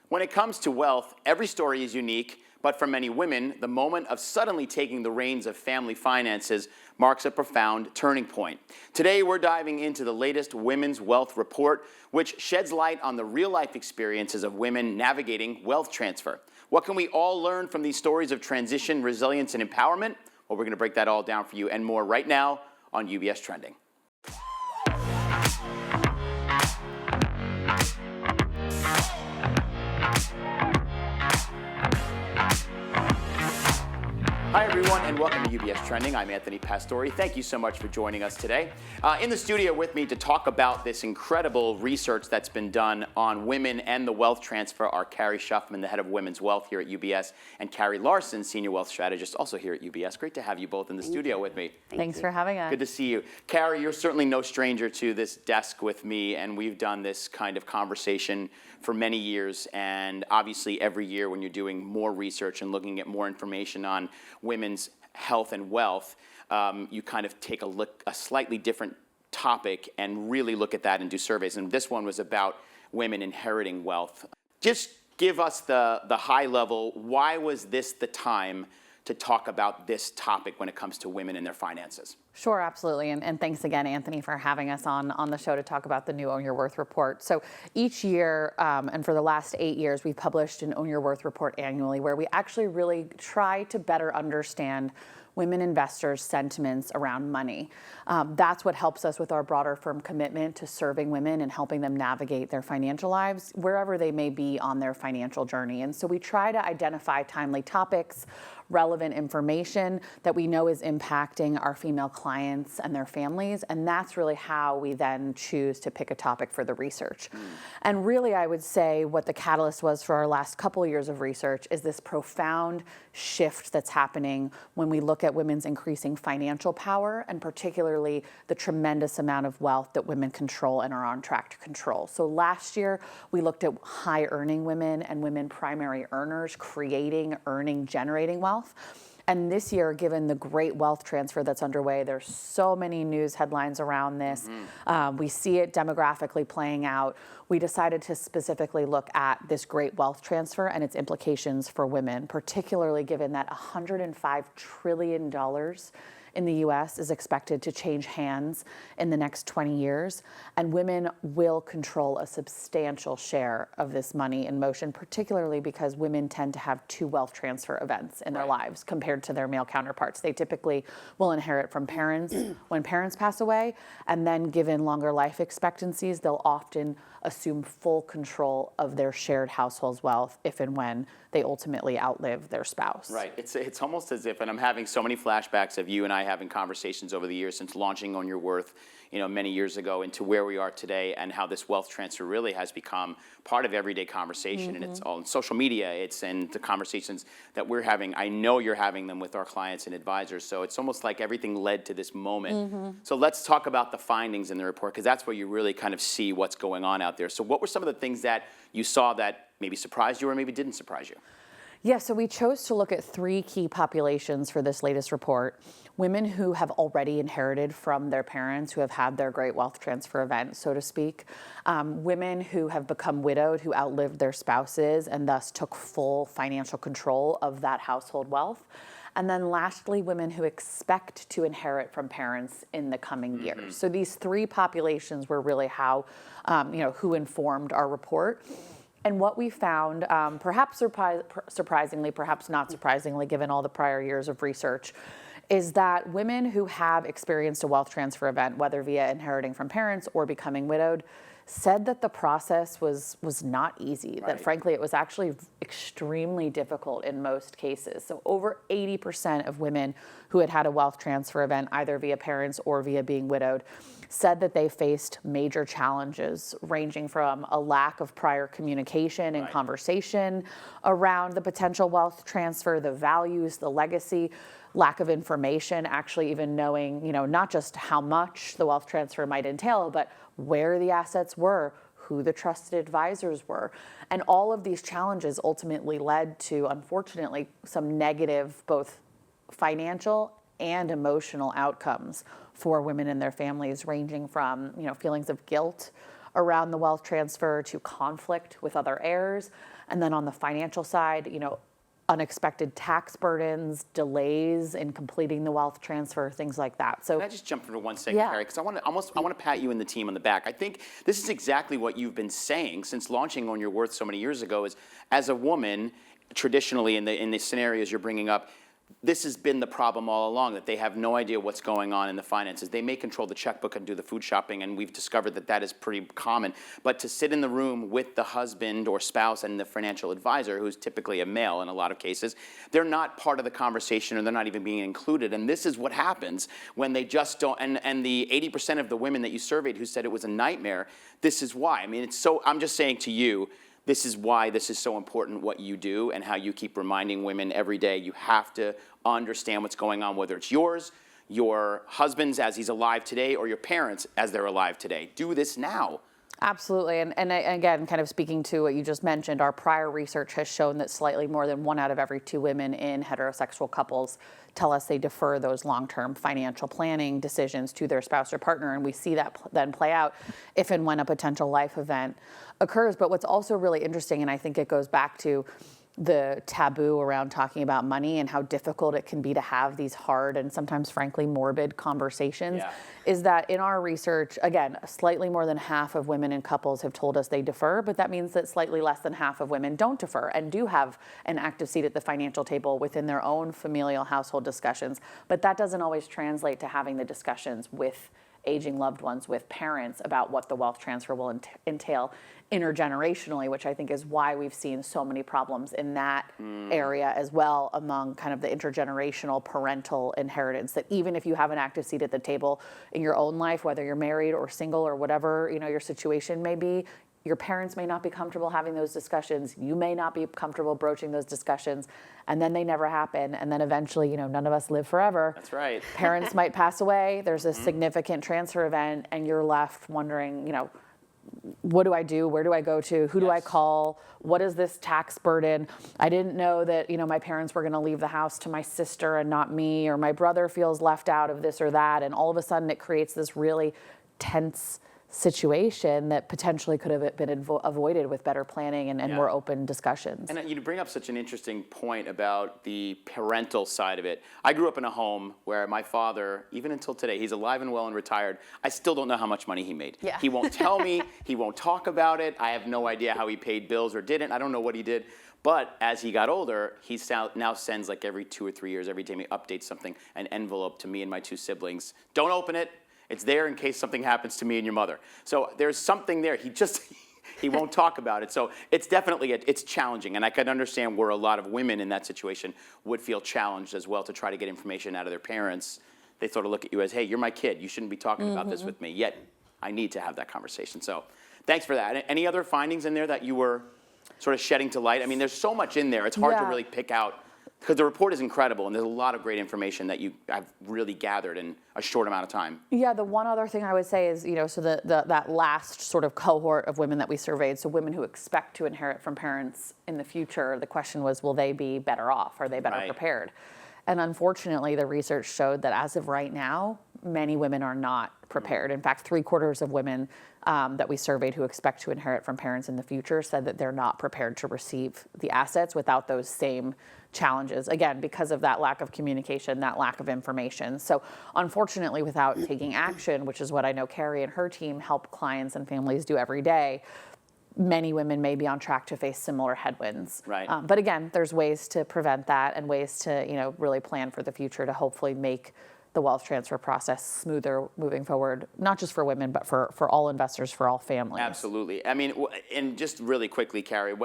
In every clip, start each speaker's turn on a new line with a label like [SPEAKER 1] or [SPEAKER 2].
[SPEAKER 1] When it comes to wealth, every story is unique, but for many women, the moment of suddenly taking the reins of family finances marks a profound turning point. Today, we're diving into the latest Women's Wealth Report, which sheds light on the real-life experiences of women navigating wealth transfer. What can we all learn from these stories of transition, resilience, and empowerment? Well, we're going to break that all down for you and more right now on UBS Trending. Hi, everyone, and welcome to UBS Trending. I'm Anthony Pastore. Thank you so much for joining us today. In the studio with me to talk about this incredible research that's been done on women and the wealth transfer are Carrie Shuffman, the head of Women's Wealth here at UBS, and Carrie Larson, senior wealth strategist, also here at UBS. Great to have you both in the studio with me.
[SPEAKER 2] Thanks for having us.
[SPEAKER 1] Good to see you. Carrie, you're certainly no stranger to this desk with me, and we've done this kind of conversation for many years, and obviously every year when you're doing more research and looking at more information on women's health and wealth, you kind of take a slightly different topic and really look at that and do surveys. And this one was about women inheriting wealth. Just give us the high level, why was this the time to talk about this topic when it comes to women and their finances?
[SPEAKER 2] Sure, absolutely. And thanks again, Anthony, for having us on the show to talk about the new Own Your Worth report. So each year, and for the last 8 years, we've published an Own Your Worth report annually where we actually really try to better understand women investors' sentiments around money. That's what helps us with our broader firm commitment to serving women and helping them navigate their financial lives wherever they may be on their financial journey. And so we try to identify timely topics, relevant information that we know is impacting our female clients and their families, and that's really how we then choose to pick a topic for the research. And really, I would say what the catalyst was for our last couple of years of research is this profound shift that's happening when we look at women's increasing financial power, and particularly the tremendous amount of wealth that women control and are on track to control. So last year, we looked at high earning women and women primary earners creating, earning, generating wealth. And this year, given the great wealth transfer that's underway, there's so many news headlines around this. We see it demographically playing out. We decided to specifically look at this great wealth transfer and its implications for women, particularly given that $105 trillion in the U.S. is expected to change hands in the next 20 years, and women will control a substantial share of this money in motion, particularly because women tend to have 2 wealth transfer events in their lives compared to their male counterparts. They typically will inherit from parents when parents pass away, and then given longer life expectancies, they'll often assume full control of their shared household's wealth if and when they ultimately outlive their spouse.
[SPEAKER 1] Right. It's almost as if, and I'm having so many flashbacks of you and I having conversations over the years since launching On Your Worth, many years ago, into where we are today and how this wealth transfer really has become part of everyday conversation. And it's all in social media. It's in the conversations that we're having. I know you're having them with our clients and advisors. So it's almost like everything led to this moment. So let's talk about the findings in the report, because that's where you really kind of see what's going on out there. So what were some of the things that you saw that maybe surprised you or maybe didn't surprise you?
[SPEAKER 2] Yeah, so we chose to look at 3 key populations for this latest report. Women who have already inherited from their parents, who have had their great wealth transfer event, so to speak. Women who have become widowed, who outlived their spouses and thus took full financial control of that household wealth. And then lastly, women who expect to inherit from parents in the coming years. So these 3 populations were really how, who informed our report. And what we found, perhaps surprisingly, perhaps not surprisingly, given all the prior years of research, is that women who have experienced a wealth transfer event, whether via inheriting from parents or becoming widowed, said that the process was not easy, that frankly it was actually extremely difficult in most cases. So over 80% of women who had had a wealth transfer event, either via parents or via being widowed, said that they faced major challenges ranging from a lack of prior communication and conversation around the potential wealth transfer, the values, the legacy, lack of information, actually even knowing, not just how much the wealth transfer might entail, but where the assets were, who the trusted advisors were. And all of these challenges ultimately led to, unfortunately, some negative, both financial and emotional outcomes for women and their families, ranging from, feelings of guilt around the wealth transfer to conflict with other heirs. And then on the financial side, unexpected tax burdens, delays in completing the wealth transfer, things like that. So
[SPEAKER 1] can I just jump for 1 second,
[SPEAKER 2] Yeah.
[SPEAKER 1] Carrie? Because I want to pat you and the team on the back. I think this is exactly what you've been saying since launching On Your Worth so many years ago. Is as a woman, traditionally in the scenarios you're bringing up, this has been the problem all along, that they have no idea what's going on in the finances. They may control the checkbook and do the food shopping, and we've discovered that that is pretty common. But to sit in the room with the husband or spouse and the financial advisor, who's typically a male in a lot of cases, they're not part of the conversation, or they're not even being included. And this is what happens when they just don't, and the 80% of the women that you surveyed who said it was a nightmare, this is why. I mean, I'm just saying to you, this is why this is so important, what you do and how you keep reminding women every day. You have to understand what's going on, whether it's yours, your husband's as he's alive today, or your parents as they're alive today. Do this now.
[SPEAKER 2] Absolutely. And again, kind of speaking to what you just mentioned, our prior research has shown that slightly more than 1 out of every 2 women in heterosexual couples tell us they defer those long-term financial planning decisions to their spouse or partner. And we see that then play out if and when a potential life event occurs. But what's also really interesting, and I think it goes back to the taboo around talking about money and how difficult it can be to have these hard and sometimes frankly morbid conversations, is that in our research, again, slightly more than half of women in couples have told us they defer, but that means that slightly less than half of women don't defer and do have an active seat at the financial table within their own familial household discussions. But that doesn't always translate to having the discussions with aging loved ones, with parents, about what the wealth transfer will entail intergenerationally, which I think is why we've seen so many problems in that area as well, among kind of the intergenerational parental inheritance, that even if you have an active seat at the table in your own life, whether you're married or single or whatever your situation may be, your parents may not be comfortable having those discussions. You may not be comfortable broaching those discussions, and then they never happen. And then eventually, none of us live forever.
[SPEAKER 1] That's right.
[SPEAKER 2] Parents might pass away. There's a significant transfer event, and you're left wondering, what do I do? Where do I go to? Who do I call? What is this tax burden? I didn't know that, my parents were going to leave the house to my sister and not me, or my brother feels left out of this or that. And all of a sudden it creates this really tense situation that potentially could have been avoided with better planning and more open discussions.
[SPEAKER 1] And you bring up such an interesting point about the parental side of it. I grew up in a home where my father, even until today, he's alive and well and retired, I still don't know how much money he made.
[SPEAKER 2] Yeah.
[SPEAKER 1] He won't tell me, he won't talk about it. I have no idea how he paid bills or didn't. I don't know what he did. But as he got older, he now sends, like every 2 or 3 years, every time he updates something, an envelope to me and my 2 siblings. Don't open it. It's there in case something happens to me and your mother. So there's something there. He won't talk about it. So it's definitely, it's challenging. And I can understand where a lot of women in that situation would feel challenged as well to try to get information out of their parents. They sort of look at you as, hey, you're my kid. You shouldn't be talking about this with me. Yet I need to have that conversation. So thanks for that. Any other findings in there that you were sort of shedding to light? I mean, there's so much in there. It's hard to really pick out, because the report is incredible, and there's a lot of great information that you have really gathered in a short amount of time.
[SPEAKER 2] Yeah, the one other thing I would say is, so that last sort of cohort of women that we surveyed, so women who expect to inherit from parents in the future, the question was, will they be better off? Are they better prepared? And unfortunately, the research showed that as of right now, many women are not prepared. In fact, 3/4 of women that we surveyed who expect to inherit from parents in the future said that they're not prepared to receive the assets without those same challenges, again, because of that lack of communication, that lack of information. So unfortunately, without taking action, which is what I know Carrie and her team help clients and families do every day, many women may be on track to face similar headwinds.
[SPEAKER 1] Right.
[SPEAKER 2] But again, there's ways to prevent that and ways to really plan for the future to hopefully make the wealth transfer process smoother moving forward, not just for women, but for all investors, for all families.
[SPEAKER 1] Absolutely. I mean, and just really quickly, Carrie,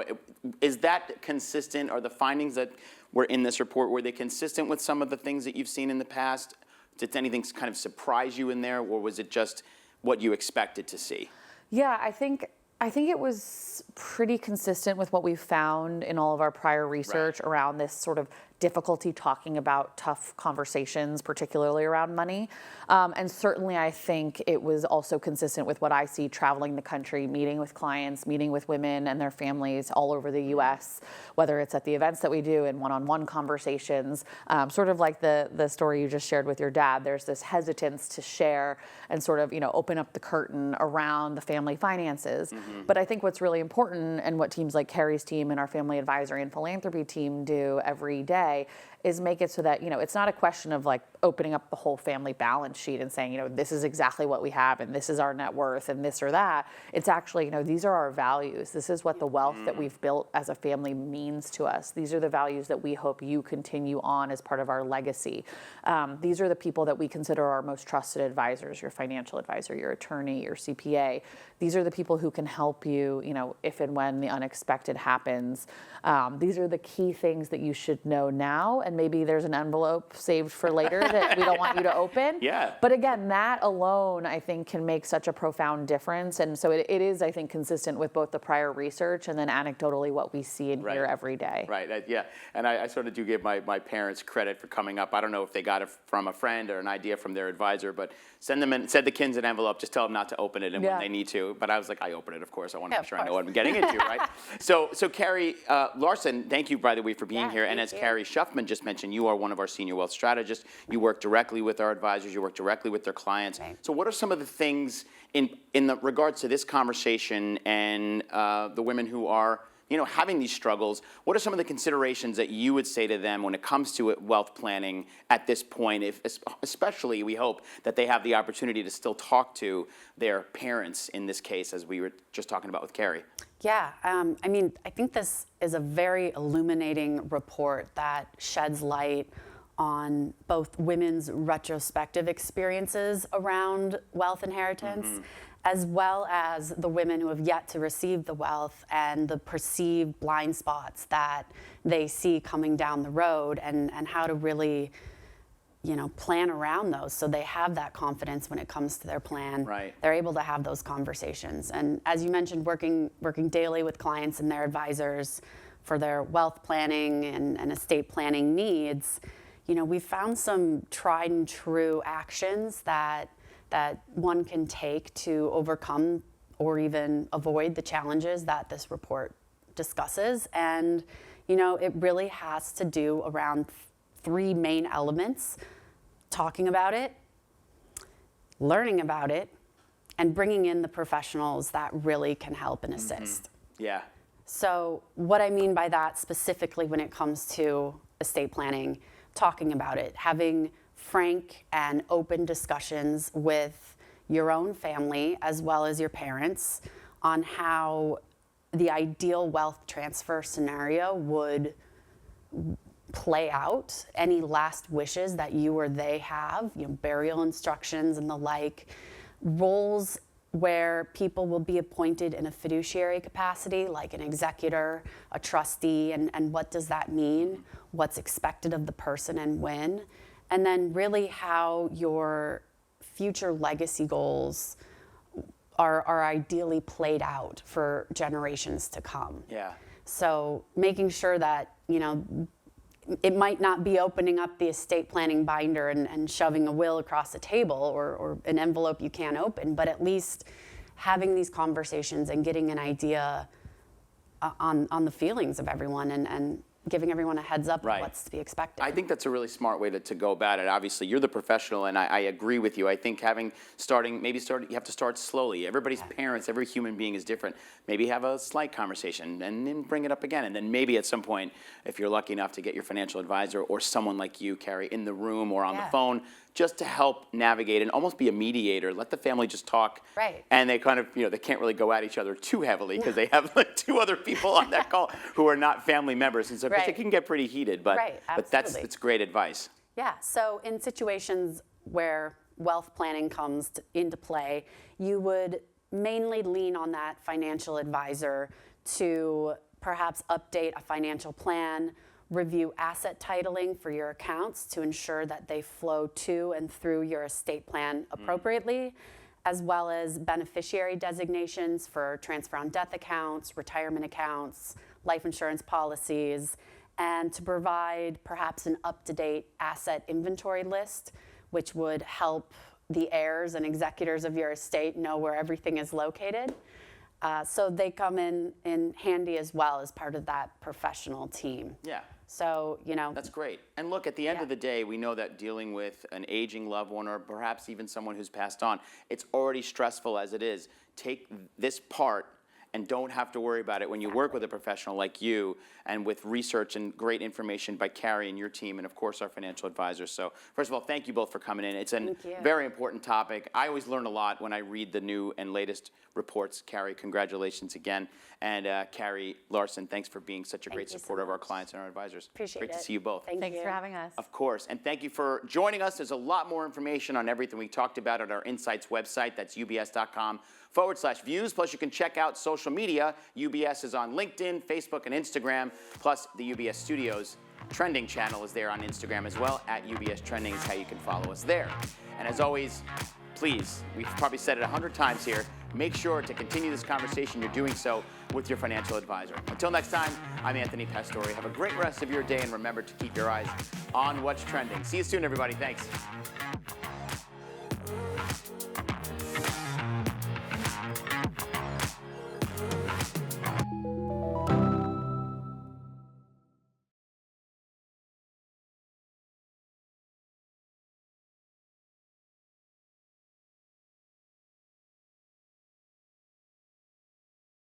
[SPEAKER 1] is that consistent? Are the findings that were in this report, were they consistent with some of the things that you've seen in the past? Did anything kind of surprise you in there, or was it just what you expected to see?
[SPEAKER 2] Yeah, I think it was pretty consistent with what we found in all of our prior research around this sort of difficulty talking about tough conversations, particularly around money. And certainly I think it was also consistent with what I see traveling the country, meeting with clients, meeting with women and their families all over the US, whether it's at the events that we do in one-on-one conversations, sort of like the story you just shared with your dad. There's this hesitance to share and sort of, open up the curtain around the family finances. But I think what's really important, and what teams like Carrie's team and our family advisory and philanthropy team do every day, is make it so that, it's not a question of like opening up the whole family balance sheet and saying, this is exactly what we have and this is our net worth and this or that. It's actually, these are our values. This is what the wealth that we've built as a family means to us. These are the values that we hope you continue on as part of our legacy. These are the people that we consider our most trusted advisors, your financial advisor, your attorney, your CPA. These are the people who can help you, if and when the unexpected happens. These are the key things that you should know now, and maybe there's an envelope saved for later that we don't want you to open.
[SPEAKER 1] Yeah.
[SPEAKER 2] But again, that alone, I think, can make such a profound difference. And so it is, I think, consistent with both the prior research and then anecdotally what we see and hear every day.
[SPEAKER 1] Right, yeah. And I sort of do give my parents credit for coming up. I don't know if they got it from a friend or an idea from their advisor, but send the kids an envelope, just tell them not to open it and when they need to. But I was like, I open it, of course. I want to make sure I know what I'm getting into, right? So Carrie Larson, thank you, by the way, for being here. And as Carrie Schuffman just mentioned, you are one of our senior wealth strategists. You work directly with our advisors. You work directly with their clients. Right. So what are some of the things in the regards to this conversation and the women who are having these struggles, what are some of the considerations that you would say to them when it comes to wealth planning at this point, especially we hope that they have the opportunity to still talk to their parents in this case, as we were just talking about with Carrie?
[SPEAKER 3] Yeah, I think this is a very illuminating report that sheds light on both women's retrospective experiences around wealth inheritance, as well as the women who have yet to receive the wealth and the perceived blind spots that they see coming down the road, and how to really plan around those so they have that confidence when it comes to their plan.
[SPEAKER 1] Right.
[SPEAKER 3] They're able to have those conversations. And as you mentioned, working daily with clients and their advisors for their wealth planning and estate planning needs, we've found some tried and true actions that one can take to overcome or even avoid the challenges that this report discusses. And, it really has to do around three main elements: talking about it, learning about it, and bringing in the professionals that really can help and assist.
[SPEAKER 1] Yeah.
[SPEAKER 3] So what I mean by that specifically when it comes to estate planning, talking about it, having frank and open discussions with your own family as well as your parents on how the ideal wealth transfer scenario would play out, any last wishes that you or they have, burial instructions and the like, roles where people will be appointed in a fiduciary capacity, like an executor, a trustee, and what does that mean, what's expected of the person and when, and then really how your future legacy goals are ideally played out for generations to come.
[SPEAKER 1] Yeah.
[SPEAKER 3] So making sure that, it might not be opening up the estate planning binder and shoving a will across the table or an envelope you can't open, but at least having these conversations and getting an idea on the feelings of everyone and giving everyone a heads up of what's to be expected.
[SPEAKER 1] I think that's a really smart way to go about it. Obviously, you're the professional, and I agree with you. I think you have to start slowly. Everybody's parents, every human being is different. Maybe have a slight conversation and then bring it up again. And then maybe at some point, if you're lucky enough to get your financial advisor or someone like you, Carrie, in the room or on the phone, just to help navigate and almost be a mediator. Let the family just talk.
[SPEAKER 3] Right.
[SPEAKER 1] And they kind of, they can't really go at each other too heavily because they have like two other people on that call who are not family members. And so it can get pretty heated, but that's great advice.
[SPEAKER 3] Yeah, so in situations where wealth planning comes into play, you would mainly lean on that financial advisor to perhaps update a financial plan, review asset titling for your accounts to ensure that they flow to and through your estate plan appropriately, as well as beneficiary designations for transfer on death accounts, retirement accounts, life insurance policies, and to provide perhaps an up-to-date asset inventory list, which would help the heirs and executors of your estate know where everything is located. So they come in handy as well as part of that professional team.
[SPEAKER 1] Yeah.
[SPEAKER 3] So,
[SPEAKER 1] That's great. And look, at the end of the day, we know that dealing with an aging loved one or perhaps even someone who's passed on, it's already stressful as it is. Take this part and don't have to worry about it when you work with a professional like you and with research and great information by Carrie and your team and, of course, our financial advisors. So, first of all, thank you both for coming in. It's a very important topic. I always learn a lot when I read the new and latest reports. Carrie, congratulations again. And Carrie Larson, thanks for being such a great supporter of our clients and our advisors.
[SPEAKER 3] Appreciate it.
[SPEAKER 1] Great to see you both.
[SPEAKER 2] Thanks for having us.
[SPEAKER 1] Of course, and thank you for joining us. There's a lot more information on everything we talked about at our Insights website. That's ubs.com/views. Plus, you can check out social media. UBS is on LinkedIn, Facebook, and Instagram. Plus, the UBS Studios Trending channel is there on Instagram as well. At UBS Trending is how you can follow us there. And as always, please, we've probably said it 100 times here, make sure to continue this conversation. You're doing so with your financial advisor. Until next time, I'm Anthony Pastore. Have a great rest of your day, and remember to keep your eyes on what's trending. See you soon, everybody. Thanks.